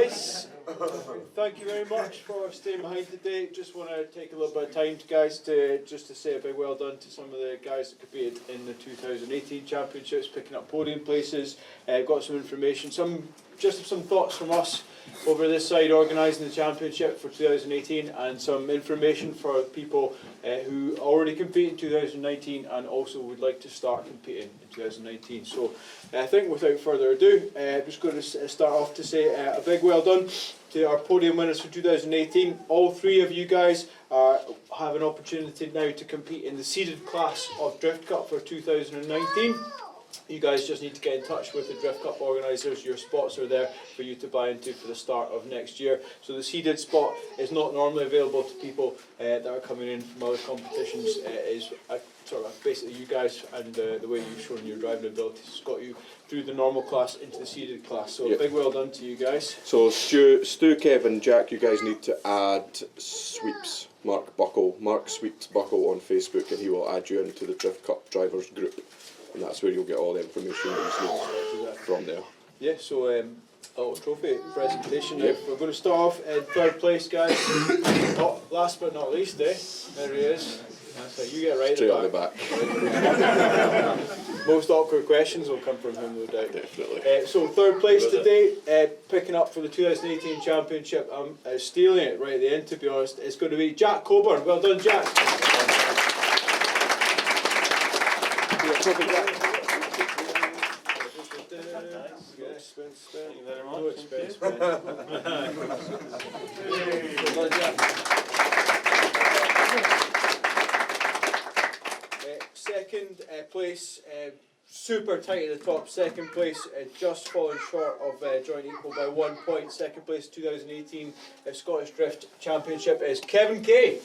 guys, thank you very much for staying behind today. Just want to take a little bit of time, guys, to say a big well done to some of the guys that competed in the 2018 championships, picking up podium places. Got some information, some thoughts from us over this side organising the championship for 2018, and some information for people who already compete in 2019 and also would like to start competing in 2019. So I think without further ado, I'm just going to start off to say a big well done to our podium winners for 2018. All three of you guys have an opportunity now to compete in the seeded class of Drift Cup for 2019. You guys just need to get in touch with the Drift Cup organisers. Your spots are there for you to buy into for the start of next year. So the seeded spot is not normally available to people that are coming in from other competitions. It is sort of basically you guys and the way you've shown your driving abilities has got you through the normal class into the seeded class. So big well done to you guys. So Stu, Kev and Jack, you guys need to add Sweeps, Mark Sweeps Buckle on Facebook, and he will add you into the Drift Cup drivers group. And that's where you'll get all the information that you need from there. Yeah, so a little trophy presentation. Yep. We're going to start off in third place, guys. Last but not least, there he is. That's right, you get right straight at the back. Most awkward questions will come from him, no doubt. Definitely. So third place today, picking up for the 2018 championship. Stealing it right at the end, to be honest. It's going to be Jack Coburn. Well done, Jack. Thank you very much. No expense. Second place, super tight at the top. Second place, just falling short of joint equal by 1 point. Second place, 2018 Scottish Drift Championship is Kevin Kay.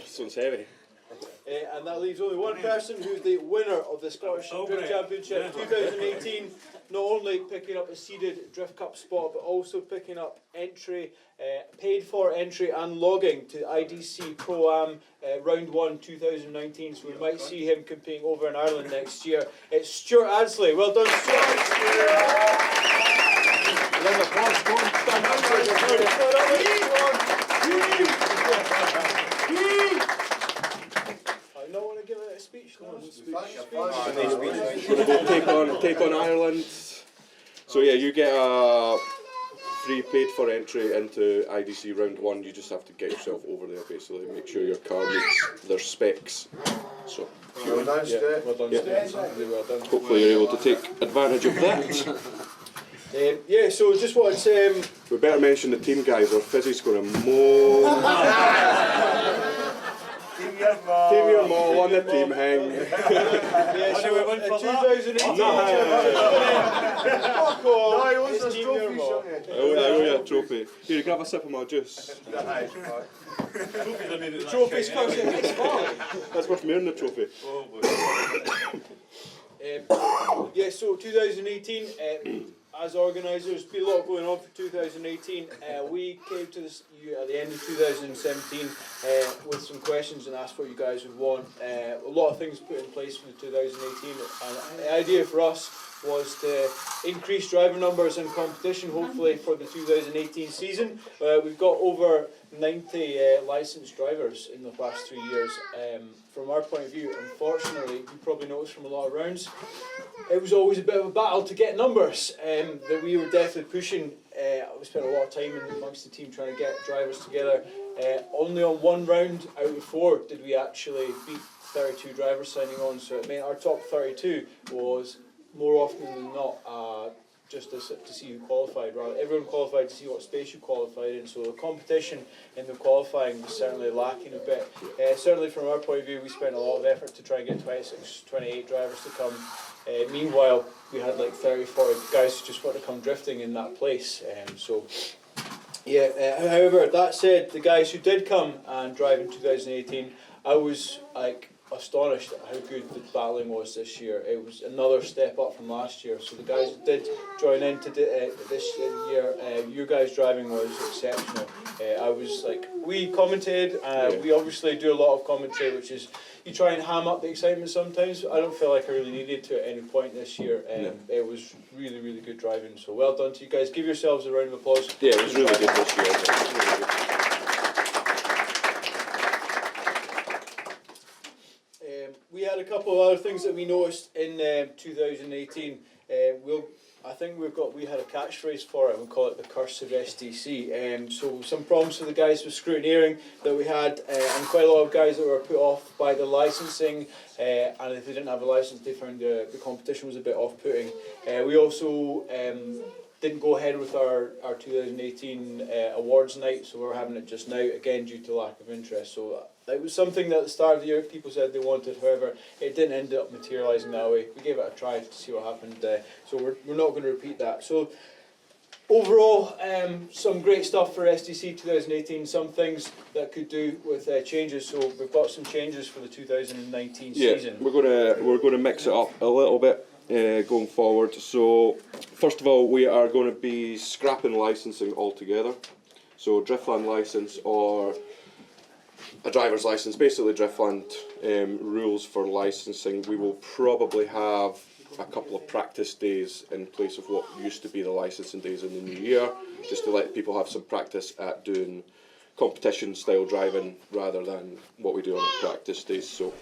Sounds heavy. And that leaves only one person who's the winner of the Scottish Drift Championship 2018, not only picking up a seeded Drift Cup spot, but also picking up entry, paid for entry and logging to IDC Pro-Am Round 1 2019, so we might see him competing over in Ireland next year. It's Stuart Adsley. Well done, Stuart! I don't want to give it a speech now. Take on Ireland. So yeah, you get a free paid for entry into IDC Round 1. You just have to get yourself over there, basically, make sure your car meets their specs. So well done, Stuart. Well done, well done. Hopefully you're able to take advantage of that. Yeah, so just wanted to we better mention the team, guys, or Fizzy's going to mow. Team your mall on the team hang. Yeah, so we went for 2018. No, he wants his trophy, oh, yeah, trophy. Here, you can have a sip of my juice. The trophy's costing his fault. That's worth more than the trophy. Yeah, so 2018, as organisers, been a lot going on for 2018. We came to this at the end of 2017 with some questions and asked what you guys would want. A lot of things put in place for the 2018, and the idea for us was to increase driver numbers and competition, hopefully, for the 2018 season. We've got over 90 licensed drivers in the past 3 years. From our point of view, unfortunately, you probably noticed from a lot of rounds, it was always a bit of a battle to get numbers that we were definitely pushing. We spent a lot of time amongst the team trying to get drivers together. Only on one round out of 4 did we actually beat 32 drivers signing on, so it meant our top 32 was more often than not just to see who qualified. Rather, everyone qualified to see what space you qualified in, so the competition in the qualifying was certainly lacking a bit. Certainly from our point of view, we spent a lot of effort to try and get 26, 28 drivers to come. Meanwhile, we had like 30, 40 guys who just want to come drifting in that place. However, that said, the guys who did come and drive in 2018, I was like astonished at how good the battling was this year. It was another step up from last year. So the guys that did join into this year, you guys driving was exceptional. I was like, we commented, we obviously do a lot of commentary, which is, you try and ham up the excitement sometimes. I don't feel like I really needed to at any point this year. It was really, really good driving. So well done to you guys. Give yourselves a round of applause. Yeah, it was really good this year. Really good. We had a couple of other things that we noticed in 2018. We had a catchphrase for it. We call it the curse of SDC. So some problems for the guys with scrutineering that we had, and quite a lot of guys that were put off by the licensing. And if they didn't have a license, they found the competition was a bit off-putting. We also didn't go ahead with our 2018 awards night, so we're having it just now, again due to lack of interest. So it was something that at the start of the year people said they wanted, however it didn't end up materialising that way. We gave it a try to see what happened, so we're not going to repeat that. So overall, some great stuff for SDC 2018, some things that could do with changes. So we've got some changes for the 2019 season. We're gonna mix it up a little bit going forward. So first of all, we are going to be scrapping licensing altogether. So Driftland license or a driver's license, basically Driftland rules for licensing. We will probably have a couple of practice days in place of what used to be the licensing days in the new year, just to let people have some practice at doing competition style driving rather than what we do on the practice days. So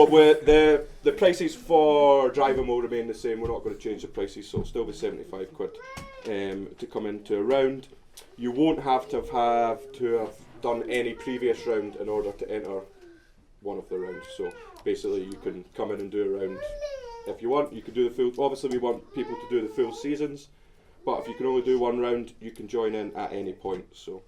with the prices for driving will remain the same. We're not going to change the prices, so it'll still be £75 to come into a round. You won't have to have done any previous round in order to enter one of the rounds. So basically you can come in and do a round if you want. You can do the full, obviously we want people to do the full seasons, but if you can only do one round, you can join in at any point. So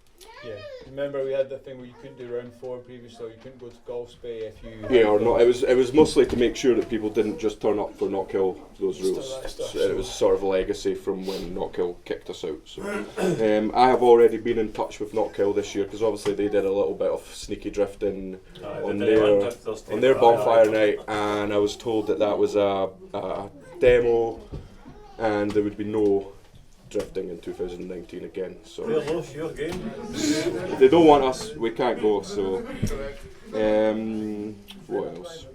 yeah, remember we had the thing where you couldn't do round 4 previously, you couldn't go to Golf Bay if you... Yeah, or not. It was mostly to make sure that people didn't just turn up for Not Kill those rules. So it was sort of a legacy from when Not Kill kicked us out. So I have already been in touch with Not Kill this year, because obviously they did a little bit of sneaky drifting on their bonfire night, and I was told that was a demo and there would be no drifting in 2019 again. So if they don't want us, we can't go. So what else?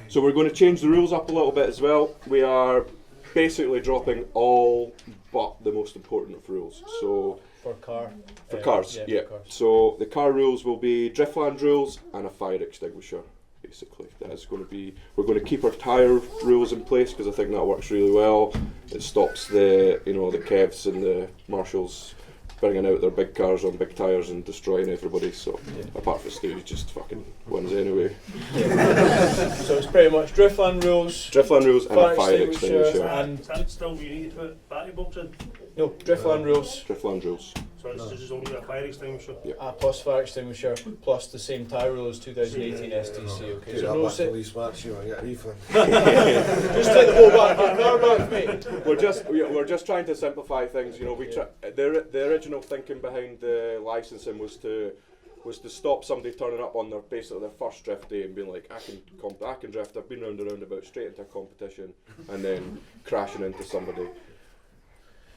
So we're going to change the rules up a little bit as well. We are basically dropping all but the most important of rules. So for cars, yeah. So the car rules will be Driftland rules and a fire extinguisher. Basically, that's going to be. We're going to keep our tyre rules in place because I think that works really well. It stops the Kevs and the Marshalls bringing out their big cars on big tyres and destroying everybody. So apart from Stu, he just fucking wins anyway. So it's pretty much Driftland rules and a fire extinguisher. And still you need to put battery box in? No, Driftland rules. Driftland rules. So it's just only a fire extinguisher? Yeah. Plus fire extinguisher, plus the same tyre rule as 2018 STC. Okay, so no police watch you and get a refund. Just take the whole back of your car back, mate. We're just trying to simplify things. You know, the original thinking behind the licensing was to stop somebody turning up on their first drift day and being like, I can drift. I've been round and roundabout straight into a competition, and then crashing into somebody.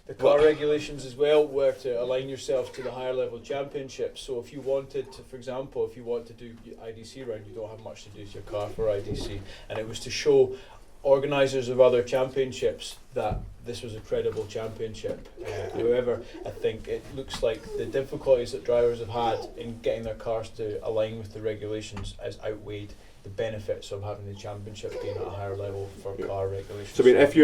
The car regulations as well were to align yourself to the higher level championships. So if you wanted to, for example, if you want to do IDC round, you don't have much to do to your car for IDC. And it was to show organisers of other championships that this was a credible championship. However, I think it looks like the difficulties that drivers have had in getting their cars to align with the regulations has outweighed the benefits of having the championship being at a higher level for car regulations. So I mean, if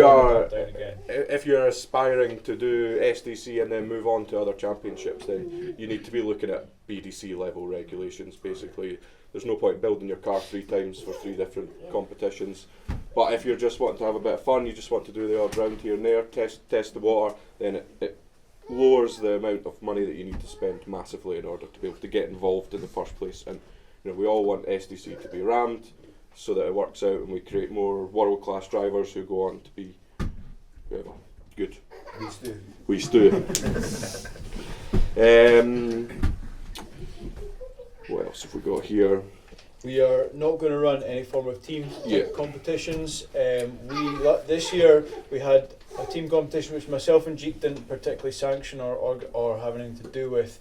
you're aspiring to do SDC and then move on to other championships, then you need to be looking at BDC level regulations. Basically, there's no point building your car 3 times for 3 different competitions. But if you're just wanting to have a bit of fun, you just want to do the odd round here and there, test the water, then it lowers the amount of money that you need to spend massively in order to be able to get involved in the first place. And we all want SDC to be rammed so that it works out and we create more world-class drivers who go on to be good. We do. What else have we got here? We are not going to run any form of team Yeah. competitions. This year we had a team competition which myself and Jeek didn't particularly sanction or have anything to do with.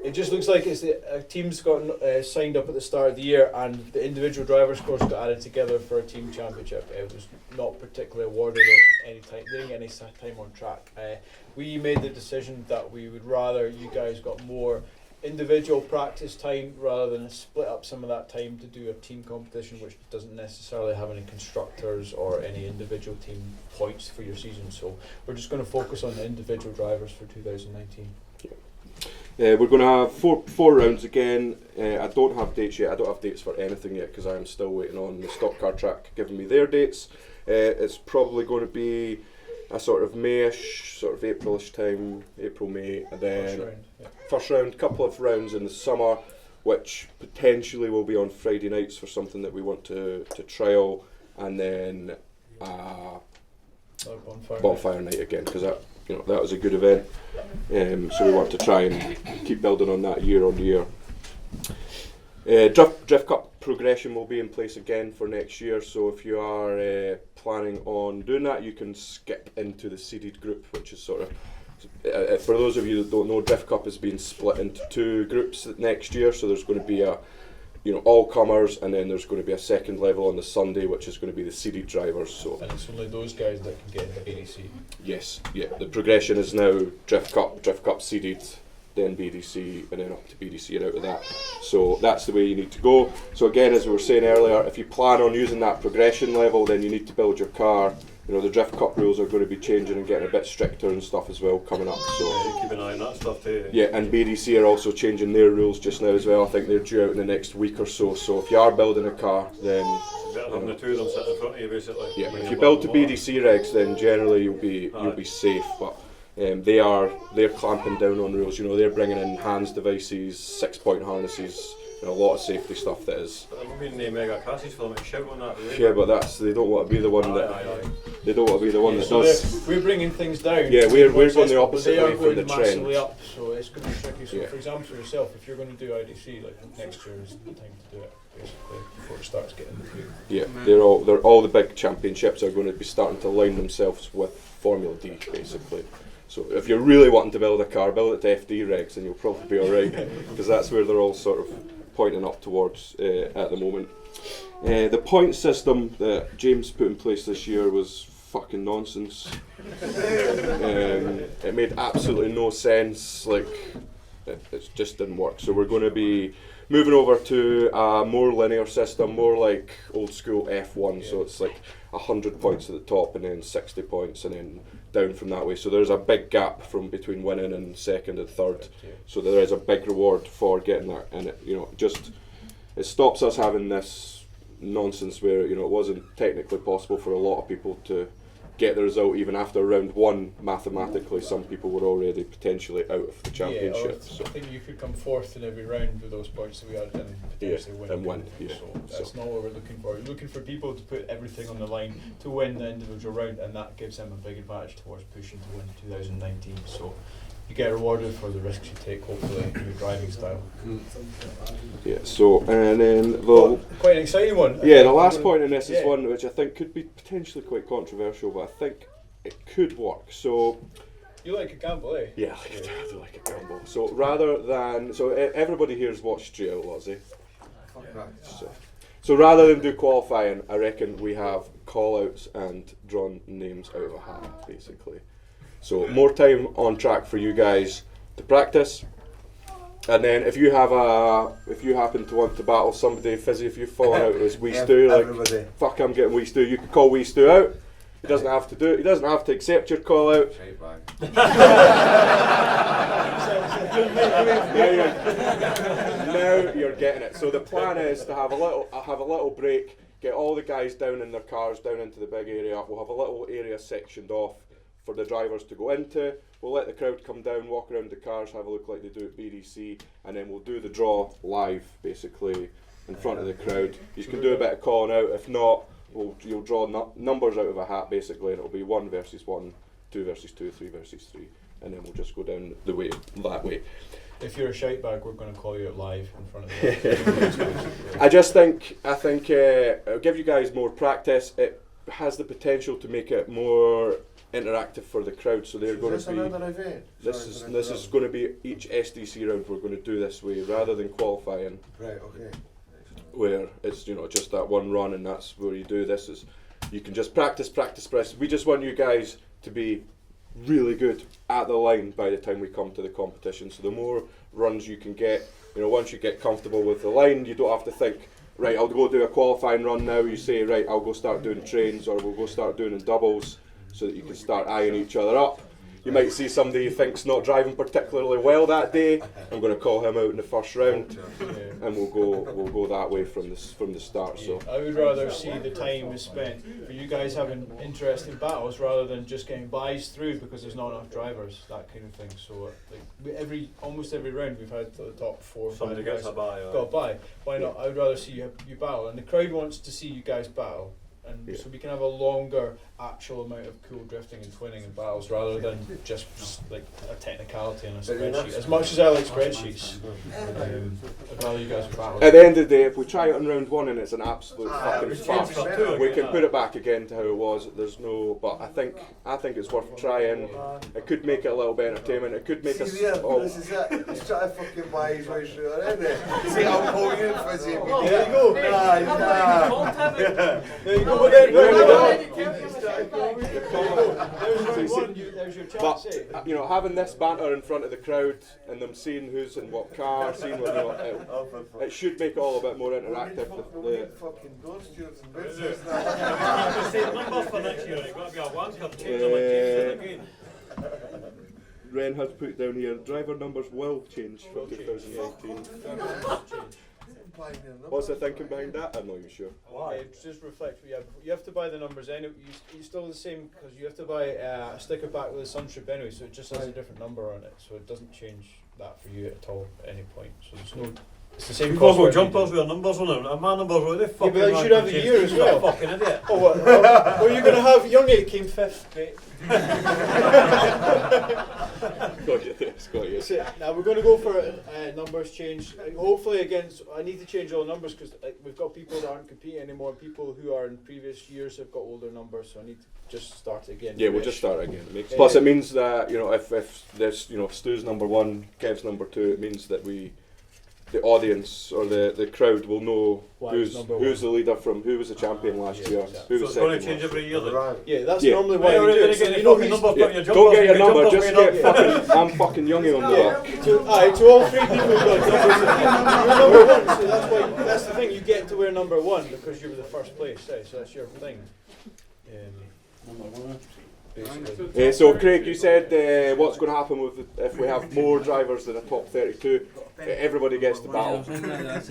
It just looks like it's a team's got signed up at the start of the year, and the individual driver scores got added together for a team championship. It was not particularly awarded or any time, didn't get any time on track. We made the decision that we would rather you guys got more individual practice time rather than split up some of that time to do a team competition which doesn't necessarily have any constructors or any individual team points for your season. So we're just going to focus on the individual drivers for 2019. We're going to have four rounds again. I don't have dates yet. I don't have dates for anything yet because I am still waiting on the stock car track giving me their dates. It's probably going to be a sort of Mayish, sort of Aprilish time, April, May, and then first round, couple of rounds in the summer, which potentially will be on Friday nights for something that we want to trial, and then bonfire night again because that was a good event. So we want to try and keep building on that year on year. Drift Cup progression will be in place again for next year, so if you are planning on doing that, you can skip into the seeded group, which is sort of, for those of you that don't know, Drift Cup is being split into two groups next year, so there's going to be all comers, and then there's going to be a second level on the Sunday, which is going to be the seeded drivers. So and it's only those guys that can get into BDC. Yes, yeah. The progression is now Drift Cup seeded, then BDC, and then up to BDC and out of that. So that's the way you need to go. So again, as we were saying earlier, if you plan on using that progression level, then you need to build your car. The Drift Cup rules are going to be changing and getting a bit stricter and stuff as well coming up. So keep an eye on that stuff too. yeah, and BDC are also changing their rules just now as well. I think they're due out in the next week or so. So if you are building a car, then Better having the two of them sitting in front of you, basically. yeah, if you build to BDC regs, then generally you'll be safe. But they're clamping down on rules. They're bringing in hands devices, 6-point harnesses, and a lot of safety stuff that is. But there have been mega crashes for them to shout on that. Really. Yeah, but they don't want to be the one they don't want to be the one that does. We're bringing things down. Yeah, we're going the opposite they are way from going the trend. massively up, so it's going to be tricky. So Yeah. for example, for yourself, if you're going to do IDC, like next year is the time to do it, basically, before it starts getting the field. Yeah, they're all the big championships are going to be starting to line themselves with Formula D, basically. So if you're really wanting to build a car, build it to FD regs, and you'll probably be alright, because that's where they're all sort of pointing up towards at the moment. The point system that James put in place this year was fucking nonsense. It made absolutely no sense. Like it just didn't work. So we're going to be moving over to a more linear system, more like old school F1. Yeah. So it's like 100 points at the top and then 60 points and then down from that way. So there's a big gap from between winning and second and third. Yeah. So there is a big reward for getting that, and it stops us having this nonsense where it wasn't technically possible for a lot of people to get the result even after round one. Mathematically, some people were already potentially out of the championship. Yeah, I think you could come fourth in every round with those points that we had and potentially win. Yeah. So that's not what we're looking for. We're looking for people to put everything on the line to win the individual round, and that gives them a big advantage towards pushing to win 2019. So you get rewarded for the risks you take, hopefully, in your driving style. Yeah, so, and then quite an exciting one. Yeah, the last point in this is one which I think could be potentially quite controversial, but I think it could work. So you like a gamble, eh? Yeah, I do like a gamble. So everybody here's watched Street Outlaws, eh? So rather than do qualifying, I reckon we have call-outs and drawn names out of a hat, basically. So more time on track for you guys to practice, and then if you happen to want to battle somebody fizzy, if you've fallen out with Wee Stu, like fuck, I'm getting Wee Stu, you can call Wee Stu out. He doesn't have to do it. He doesn't have to accept your call out. Now you're getting it. So the plan is to have a little break, get all the guys down in their cars, down into the big area. We'll have a little area sectioned off for the drivers to go into. We'll let the crowd come down, walk around the cars, have a look like they do at BDC, and then we'll do the draw live, basically, in front of the crowd. You can do a bit of calling out. If not, you'll draw numbers out of a hat, basically, and it'll be 1 versus 1, 2 versus 2, 3 versus 3, and then we'll just go down that way. if you're a shite bag, we're going to call you out live in front of you. I think it'll give you guys more practice. It has the potential to make it more interactive for the crowd. So they're going to be. Another event? This is going to be each SDC round. We're going to do this way rather than qualifying. Right. Okay. Where it's just that one run and that's where you do this. Is you can just practice. We just want you guys to be really good at the line by the time we come to the competition. So the more runs you can get, once you get comfortable with the line, you don't have to think, right, I'll go do a qualifying run now. You say, right, I'll go start doing trains, or we'll go start doing doubles, so that you can start eyeing each other up. You might see somebody you think's not driving particularly well that day. I'm going to call him out in the first round, and we'll go that way from the start. So I would rather see the time is spent for you guys having interesting battles rather than just getting buys through because there's not enough drivers, that kind of thing. So almost every round we've had the top 4 or 5 Somebody guys gets a buy. got a buy. Why not? I would rather see you battle, and the crowd wants to see you guys battle. And so we can have a longer actual amount of cool drifting and twinning and battles rather than just like a technicality on a spreadsheet. As much as I like spreadsheets, I'd rather you guys battle. at the end of the day, if we try it on round 1 and it's an absolute fucking fuck, we can put it back again to how it was. But I think it's worth trying. It could make it a little bit entertainment. It could make us. This is it. He's trying to fucking buy his way through it, isn't it? See, I'll call you for There you go. There you go. But then, there's your chance. But having this banter in front of the crowd and them seeing who's in what car, seeing what it should make it all a bit more interactive. Fucking door stewards and business. Numbers for next year. It's got to be a wanker. Change them and change them again. Ren has put down here, driver numbers will change for 2018. What's the thinking behind that? I'm not even sure. Why? It just reflects what you have. You have to buy the numbers anyway. You're still the same because you have to buy a sticker back with a sunstrip anyway, so it just has a different number on it, so it doesn't change that for you at all at any point. So there's no. It's the same. We've got jumpers with our numbers on them, and my numbers with the fucking. Yeah, but you should have the year as well. Fucking idiot. Oh, what? Well, you're going to have young A came 5th, mate. Got you. So, now we're going to go for numbers change. Hopefully, again, I need to change all the numbers because we've got people that aren't competing anymore. People who are in previous years have got older numbers, so I need to just start again. Yeah, we'll just start again. Plus, it means that if there's Stu's number 1, Kev's number 2, it means that the audience or the crowd will know who's the leader who was the champion last year. Exactly. Who was So it's going to change every year then? Right. Yeah, that's normally why we do it. So Don't get your number, just get fucking. I'm fucking youngie on the back. To all 3 people who got numbers. You're number 1, so that's the thing. You get to wear number 1 because you were the first place. So that's your thing. Basically. So Craig, you said what's going to happen if we have more drivers than a top 32? Everybody gets to battle.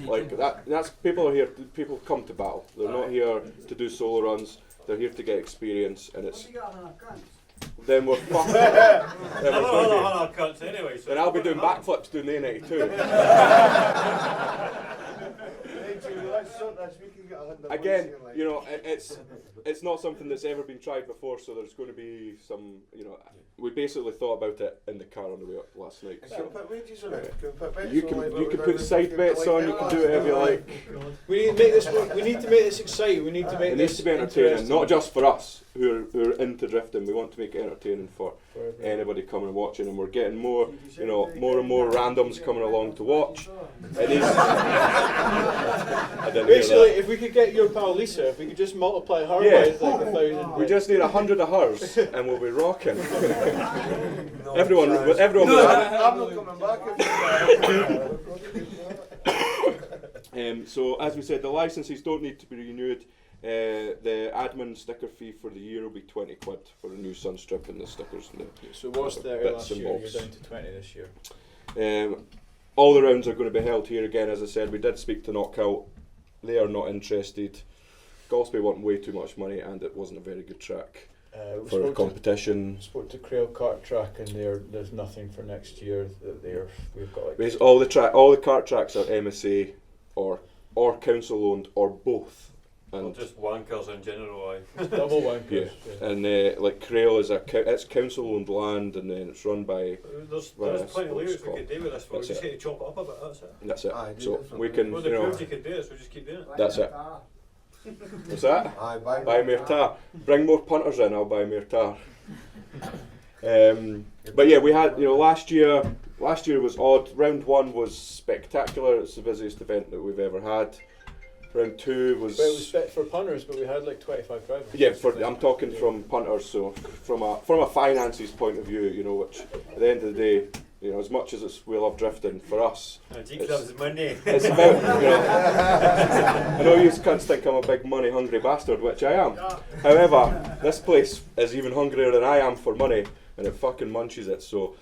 Like that's people are here. People come to battle. They're not here to do solo runs. They're here to get experience, and it's. Then we're fucked. Then I'll be doing backflips doing the A92. Again, it's not something that's ever been tried before, so there's going to be some, we basically thought about it in the car on the way up last night. So. You can put side bets on, you can do whatever you like. We need to make this exciting. We need to make it needs to be entertaining, not just for us who are into drifting. We want to make it entertaining for anybody coming and watching, and we're getting more and more randoms coming along to watch. Basically, if we could get your pal Lisa, if we could just multiply her by like 1,000. We just need 100 of hers, and we'll be rocking. Everyone. I'm not coming back. So as we said, the licenses don't need to be renewed. The admin sticker fee for the year will be 20 quid for a new sunstrip and the stickers and the. So it was 30 last year. You're down to 20 this year. All the rounds are going to be held here again. As I said, we did speak to Knockout. They are not interested. Golspie want way too much money, and it wasn't a very good track for a competition. Spoke to Crail Kart Track, and there's nothing for next year. We've got like all the kart tracks are MSA or council owned or both. and just wankers in general, aye. Double wankers. yeah. And like Crail is it's council-owned land, and then it's run by. There's Well, plenty of lyrics we Scott. could do with this, but we That's just it. need to chop it up a bit, that's it. That's it. Aye, do So different we can, Well, you the know, proves you could do it, so just keep doing it. that's it. What's that? Aye, Buy me a tar. Bring more punters in, I'll buy me a tar. But yeah, we had, you know, last year was odd. Round 1 was spectacular. It's the busiest event that we've ever had. Round 2 was. But it was fit for punters, but we had like 25 drivers. Yeah, I'm talking from punters, so from a finances point of view, you know, which at the end of the day, you know, as much as we love drifting, for us, Jeek loves money. it's about, you know, I know you cunts think I'm a big money hungry bastard, which I am. However, this place is even hungrier than I am for money, and it fucking munches it. So,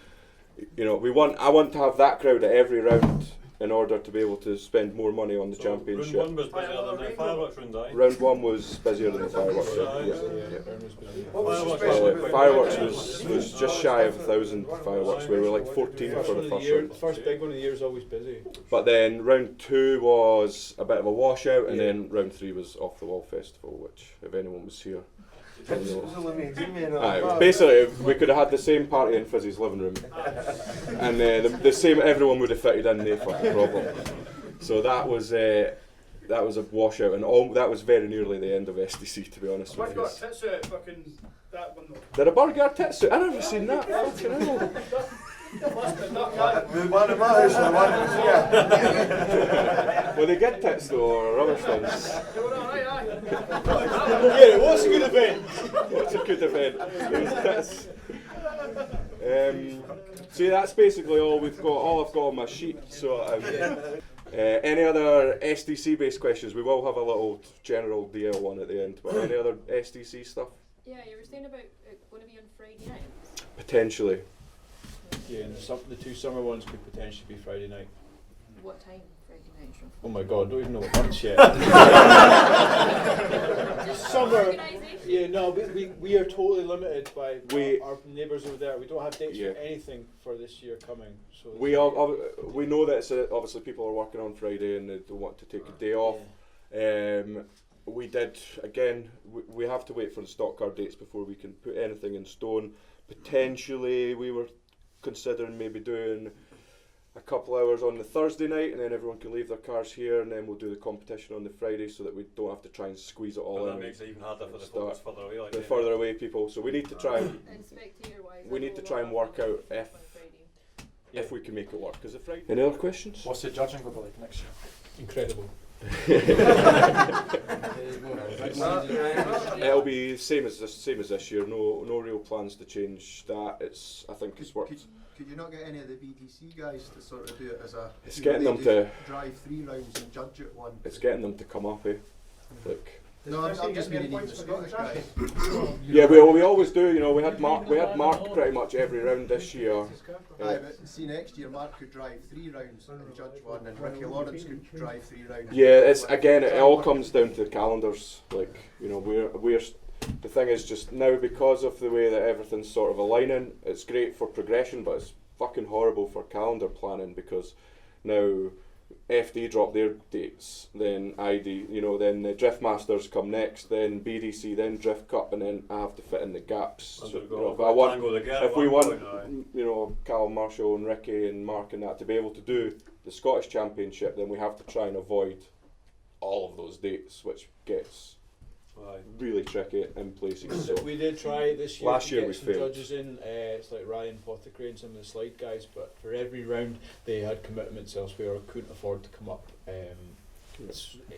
you know, I want to have that crowd at every round in order to be able to spend more money on the championship. Round 1 was busier than the fireworks round, aye. Round 1 was busier than the fireworks. What was the Fireworks special were- about Fireworks was just shy of 1,000 fireworks. We were like 14 First for one the of the first year, round. first big one of the year is always busy. But then round 2 was a bit of a washout, and Yeah. then round 3 was Off the Wall Festival, which if anyone was here. then It they'll- was only me and Jimmy and Aye, all. basically, we could have had the same party in Fizzy's living room, and the same everyone would have fitted in, no fucking problem. So that was a washout, and that was very nearly the end of SDC, to be honest with you. That's a fucking that one though. Did a burger titsu? I never seen that. Fucking hell. The one of ours, the one here. Were they good tits though, or rubbish ones? They were alright, aye. Yeah, it was a good event. What's a good event? It was tits. So yeah, that's basically all I've got on my sheet. So any other SDC based questions? We will have a little general DL one at the end, but any other SDC stuff? Yeah, you were saying about it going to be on Friday night. Potentially. Yeah, and the 2 summer ones could potentially be Friday night. What time Friday night? Sean? Oh my god, don't even know what months yet. Just Summer. organisation. Yeah, no, we are totally limited by We- our neighbours over there. We don't have dates Yeah. for anything for this year coming. So We know that obviously people are working on Friday and they don't want to take a day off. We did again. We have to wait for the stock car dates before we can put anything in stone. Potentially, we were considering maybe doing a couple hours on the Thursday night, and then everyone can leave their cars here, and then we'll do the competition on the Friday, so that we don't have to try and squeeze it all But that in. makes it even harder for the Start. folks further away. Like The they- further away people, so we need to try and And spectator wise. We need to try and work out if we can make it work. Because the Friday. Any other questions? What's the judging going to be like next year? incredible. It'll be same as this year. No real plans to change that. I think it's worked. Could you not get any of the BDC guys to sort of do it as a? It's you know, getting they them just to. drive 3 rounds and judge it one. It's getting them to come up, eh? Like. No, I'm just meaning even the Scottish guys. Yeah, we always do. You know, we had Mark pretty much every round this year. Aye, but see next year Mark could drive 3 rounds and judge one, and Ricky Lawrence could drive 3 rounds. Yeah, it's again. It all comes down to the calendars. Like, you know, we're the thing is just now, because of the way that everything's sort of aligning. It's great for progression, but it's fucking horrible for calendar planning, because now FD drop their dates, then ID, you know, then the Drift Masters come next, then BDC, then Drift Cup, and then I have to fit in the gaps. And So, we've you got- know, we've got Tango the Girl if we at want, one point, aye. you know, Cal, Marshall, and Ricky, and Mark, and that to be able to do the Scottish Championship, then we have to try and avoid all of those dates, which gets Aye. really tricky in places. So We did try this year Last to year get we some failed. judges in. It's like Ryan Pothecary and some of the slide guys, but for every round they had commitments elsewhere or couldn't afford to come up.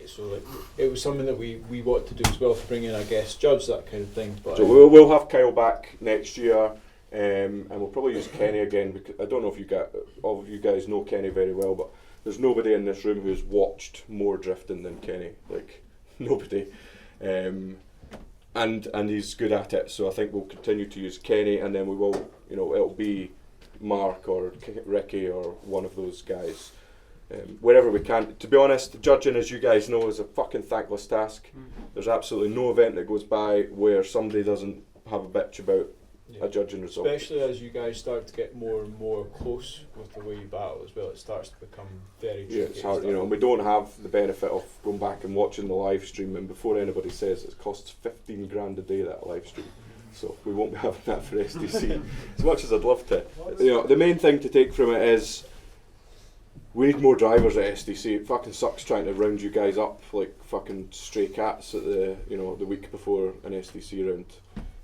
So like, it was something that we want to do as well, to bring in a guest judge, that kind of thing. But So we'll have Kyle back next year, and we'll probably use Kenny again, because I don't know if all of you guys know Kenny very well, but there's nobody in this room who's watched more drifting than Kenny. Like, nobody. And he's good at it, so I think we'll continue to use Kenny, and then we will, you know, it'll be Mark or Ricky or one of those guys, wherever we can. To be honest, judging, as you guys know, is a fucking thankless task. There's absolutely no event that goes by where somebody doesn't have a bitch about a judging result. Especially as you guys start to get more and more close with the way you battle as well, it starts to become very tricky. Yeah, it's hard, you know, and we don't have the benefit of going back and watching the live stream, and before anybody says it costs 15 grand a day, that live stream. So we won't be having that for SDC, as much as I'd love to. You know, the main thing to take from it is we need more drivers at SDC. It fucking sucks trying to round you guys up like fucking stray cats at the, you know, the week before an SDC round.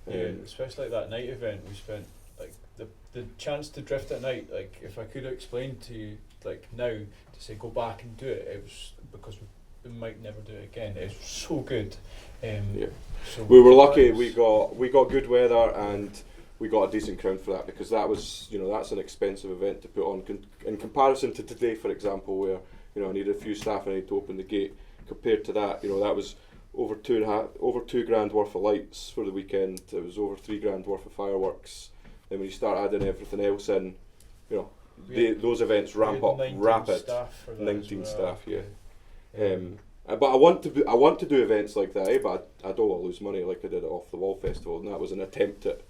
Yeah, especially like that night event we spent, like the chance to drift at night, like if I could explain to you like now to say go back and do it, it was because we might never do it again. It was so good. Yeah. So We were lucky. We got good weather and we got a decent crowd for that, because that was, you know, that's an expensive event to put on. In comparison to today, for example, where, you know, I needed a few staff and I need to open the gate. Compared to that, you know, that was over $2 grand worth of lights for the weekend. It was over $3 grand worth of fireworks. Then when you start adding everything else in, you know, those events ramp up 19 rapid. Staff for that 19 as well. staff, yeah. But I want to do events like that, but I don't want to lose money like I did at Off the Wall Festival, and that was an attempt at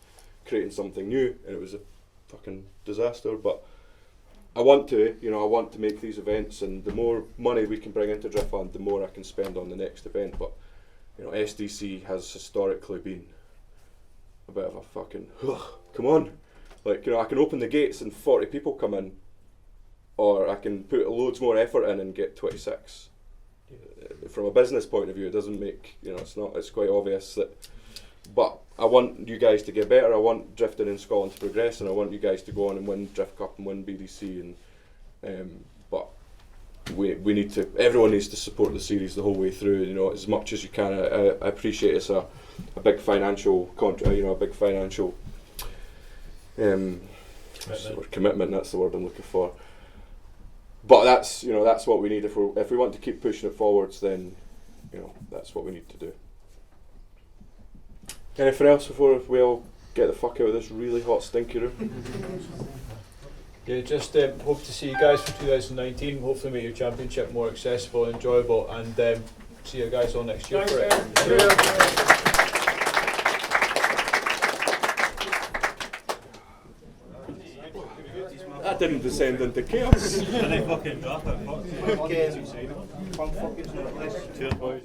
creating something new, and it was a fucking disaster. But I want to make these events, and the more money we can bring into Driftland, the more I can spend on the next event. But you know, SDC has historically been a bit of a fucking come on, like, you know, I can open the gates and 40 people come in, or I can put loads more effort in and get 26. From a business point of view, it doesn't make, you know, it's quite obvious that. But I want you guys to get better. I want drifting in Scotland to progress, and I want you guys to go on and win Drift Cup and win BDC. And but we need to. Everyone needs to support the series the whole way through. You know, as much as you can. I appreciate it's a big financial a big financial commitment. That's the word I'm looking for. But that's what we need if we want to keep pushing it forwards. Then, you know, that's what we need to do. Anything else before we all get the fuck out of this really hot stinky room? Yeah, just hope to see you guys for 2019. Hopefully make your championship more accessible and enjoyable, and see you guys all next year for it. That didn't descend into chaos. And they fucking drop it. Fucking, punk fuckers like this. Cheers, boys.